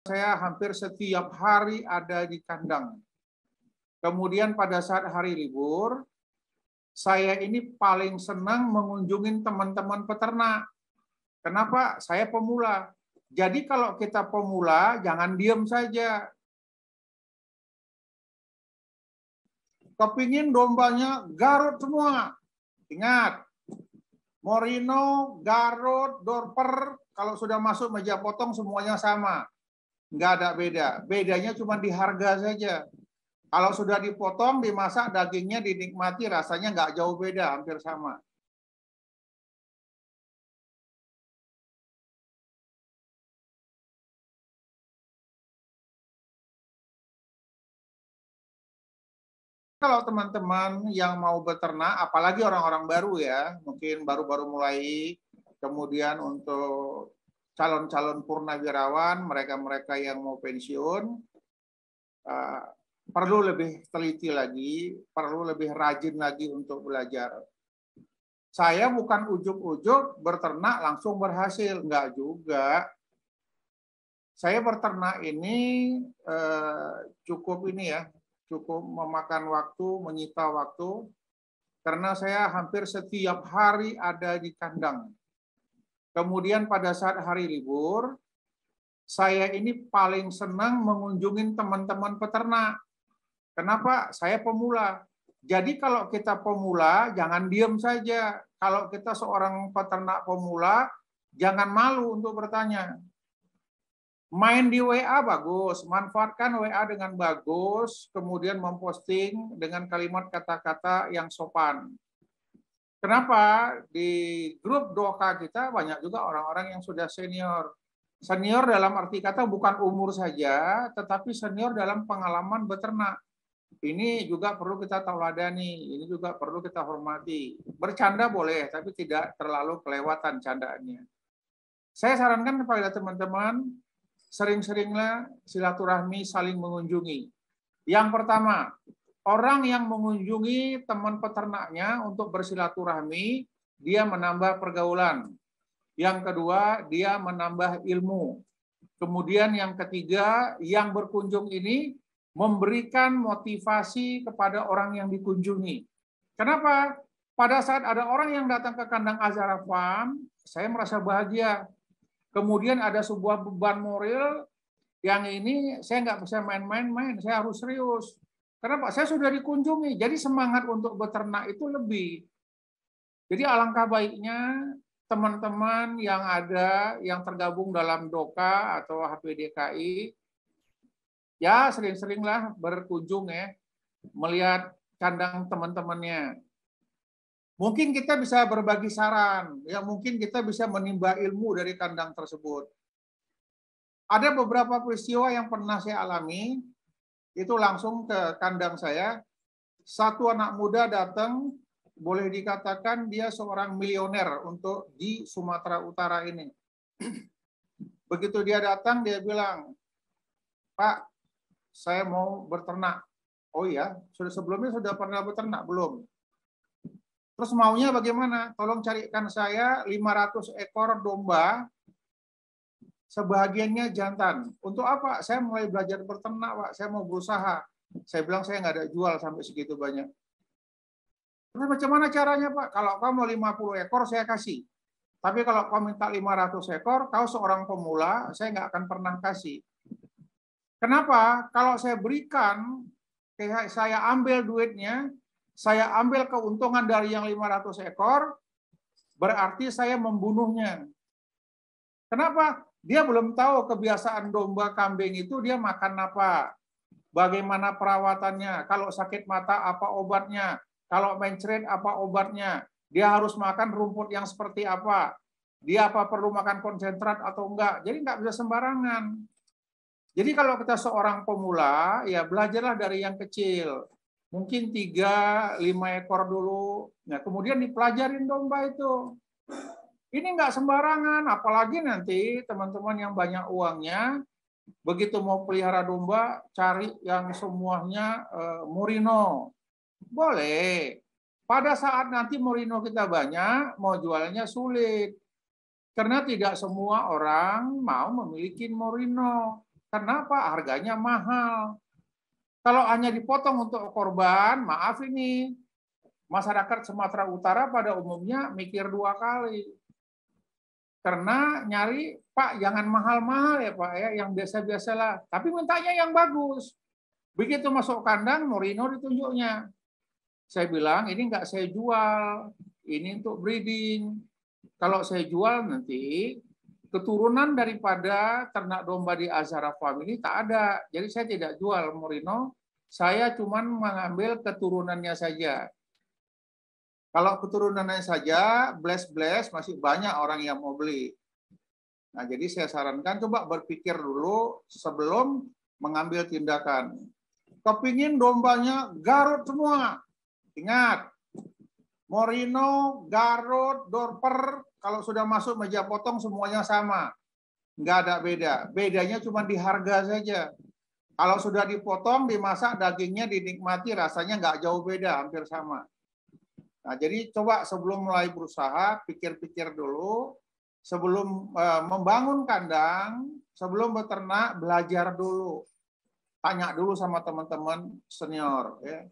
Saya hampir setiap hari ada di kandang. Kemudian pada saat hari libur, saya ini paling senang mengunjungi teman-teman peternak. Kenapa? Saya pemula. Jadi kalau kita pemula, jangan diam saja. Kepingin dombanya Garut semua. Ingat, Merino, Garut, Dorper, kalau sudah masuk meja potong semuanya sama. Nggak ada beda. Bedanya cuma di harga saja. Kalau sudah dipotong, dimasak, dagingnya dinikmati, rasanya nggak jauh beda, hampir sama. Kalau teman-teman yang mau beternak, apalagi orang-orang baru ya, mungkin baru-baru mulai, kemudian untuk calon-calon purnawirawan, mereka-mereka yang mau pensiun, perlu lebih teliti lagi, perlu lebih rajin lagi untuk belajar. Saya bukan ujuk-ujuk beternak langsung berhasil, enggak juga. Saya beternak ini cukup memakan waktu, menyita waktu, karena saya hampir setiap hari ada di kandang. Kemudian pada saat hari libur, saya ini paling senang mengunjungi teman-teman peternak. Kenapa? Saya pemula. Jadi kalau kita pemula, jangan diam saja. Kalau kita seorang peternak pemula, jangan malu untuk bertanya. Main di WA bagus, manfaatkan WA dengan bagus, kemudian memposting dengan kalimat kata-kata yang sopan. Kenapa? Di grup doka kita banyak juga orang-orang yang sudah senior. Senior dalam arti kata bukan umur saja, tetapi senior dalam pengalaman beternak. Ini juga perlu kita tauladani, ini juga perlu kita hormati. Bercanda boleh, tapi tidak terlalu kelewatan candaannya. Saya sarankan kepada teman-teman, sering-seringlah silaturahmi saling mengunjungi. Yang pertama, orang yang mengunjungi teman peternaknya untuk bersilaturahmi, dia menambah pergaulan. Yang kedua, dia menambah ilmu. Kemudian yang ketiga, yang berkunjung ini memberikan motivasi kepada orang yang dikunjungi. Kenapa? Pada saat ada orang yang datang ke kandang Azhara Farm, saya merasa bahagia. Kemudian ada sebuah beban moral yang ini saya nggak bisa main-main, saya harus serius. Kenapa? Saya sudah dikunjungi, jadi semangat untuk beternak itu lebih. Jadi alangkah baiknya teman-teman yang ada, yang tergabung dalam DOKA atau HPDKI, ya sering-seringlah berkunjung ya, melihat kandang teman-temannya. Mungkin kita bisa berbagi saran, ya mungkin kita bisa menimba ilmu dari kandang tersebut. Ada beberapa peristiwa yang pernah saya alami, itu langsung ke kandang saya. Satu anak muda datang, boleh dikatakan dia seorang milioner untuk di Sumatera Utara ini. Begitu dia datang, dia bilang, Pak, saya mau beternak. Oh iya, sebelumnya sudah pernah beternak? Belum. Terus maunya bagaimana? Tolong carikan saya 500 ekor domba, sebahagiannya jantan. Untuk apa? Saya mulai belajar beternak, Pak. Saya mau berusaha. Saya bilang saya nggak ada jual sampai segitu banyak. Terus macam mana caranya, Pak? Kalau kamu 50 ekor, saya kasih. Tapi kalau kau minta 500 ekor, kau seorang pemula, saya nggak akan pernah kasih. Kenapa? Kalau saya berikan, saya ambil duitnya, saya ambil keuntungan dari yang 500 ekor, berarti saya membunuhnya. Kenapa? Dia belum tahu kebiasaan domba kambing itu dia makan apa, bagaimana perawatannya, kalau sakit mata apa obatnya, kalau mencret apa obatnya, dia harus makan rumput yang seperti apa, dia apa perlu makan konsentrat atau enggak. Jadi enggak bisa sembarangan. Jadi kalau kita seorang pemula, ya belajarlah dari yang kecil. Mungkin 3-5 ekor dulu. Nah, kemudian dipelajarin domba itu. Ini nggak sembarangan, apalagi nanti teman-teman yang banyak uangnya, begitu mau pelihara domba, cari yang semuanya Merino. Boleh. Pada saat nanti Merino kita banyak, mau jualnya sulit. Karena tidak semua orang mau memiliki Merino. Kenapa? Harganya mahal. Kalau hanya dipotong untuk korban, maaf ini, masyarakat Sumatera Utara pada umumnya mikir 2 kali. Karena nyari, Pak jangan mahal-mahal ya Pak ya, yang biasa-biasalah. Tapi mintanya yang bagus. Begitu masuk kandang, Morino ditunjuknya. Saya bilang, ini nggak saya jual, ini untuk breeding. Kalau saya jual nanti, keturunan daripada ternak domba di Azhara Family tak ada. Jadi saya tidak jual Morino, saya cuma mengambil keturunannya saja. Kalau keturunannya saja, bless masih banyak orang yang mau beli. Nah, jadi saya sarankan coba berpikir dulu sebelum mengambil tindakan. Kepingin dombanya Garut semua. Ingat, Morino, Garut, Dorper, kalau sudah masuk meja potong semuanya sama. Nggak ada beda. Bedanya cuma di harga saja. Kalau sudah dipotong, dimasak, dagingnya dinikmati, rasanya nggak jauh beda, hampir sama. Nah, jadi coba sebelum mulai berusaha, pikir-pikir dulu. Sebelum membangun kandang, sebelum beternak, belajar dulu. Tanya dulu sama teman-teman senior. Ya.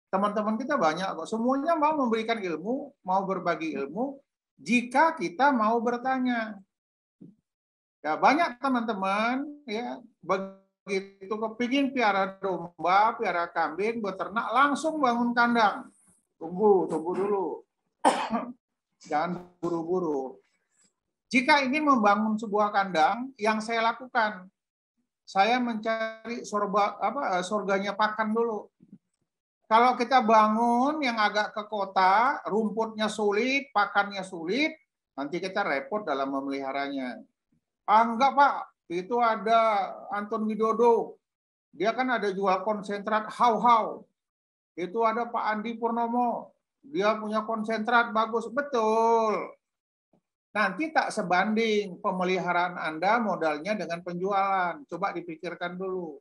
Teman-teman kita banyak kok. Semuanya mau memberikan ilmu, mau berbagi ilmu, jika kita mau bertanya. Ya, banyak teman-teman ya begitu kepingin piara domba, piara kambing, beternak, langsung bangun kandang. Tunggu dulu. Jangan buru-buru. Jika ingin membangun sebuah kandang, yang saya lakukan, saya mencari surganya pakan dulu. Kalau kita bangun yang agak ke kota, rumputnya sulit, pakannya sulit, nanti kita repot dalam memeliharanya. Enggak Pak, itu ada Anton Widodo. Dia kan ada jual konsentrat hau-hau. Itu ada Pak Andi Purnomo. Dia punya konsentrat bagus. Betul. Nanti tak sebanding pemeliharaan Anda modalnya dengan penjualan. Coba dipikirkan dulu.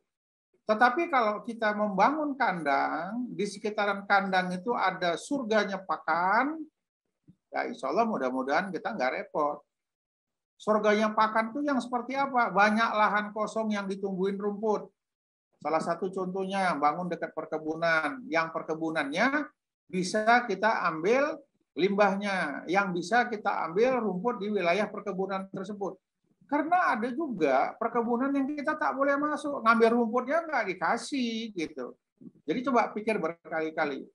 Tetapi kalau kita membangun kandang, di sekitaran kandang itu ada surganya pakan, ya insya Allah mudah-mudahan kita nggak repot. Surganya pakan itu yang seperti apa? Banyak lahan kosong yang ditumbuhin rumput. Salah satu contohnya bangun dekat perkebunan. Yang perkebunannya bisa kita ambil limbahnya, yang bisa kita ambil rumput di wilayah perkebunan tersebut. Karena ada juga perkebunan yang kita tak boleh masuk, ngambil rumputnya nggak dikasih gitu. Jadi coba pikir berkali-kali.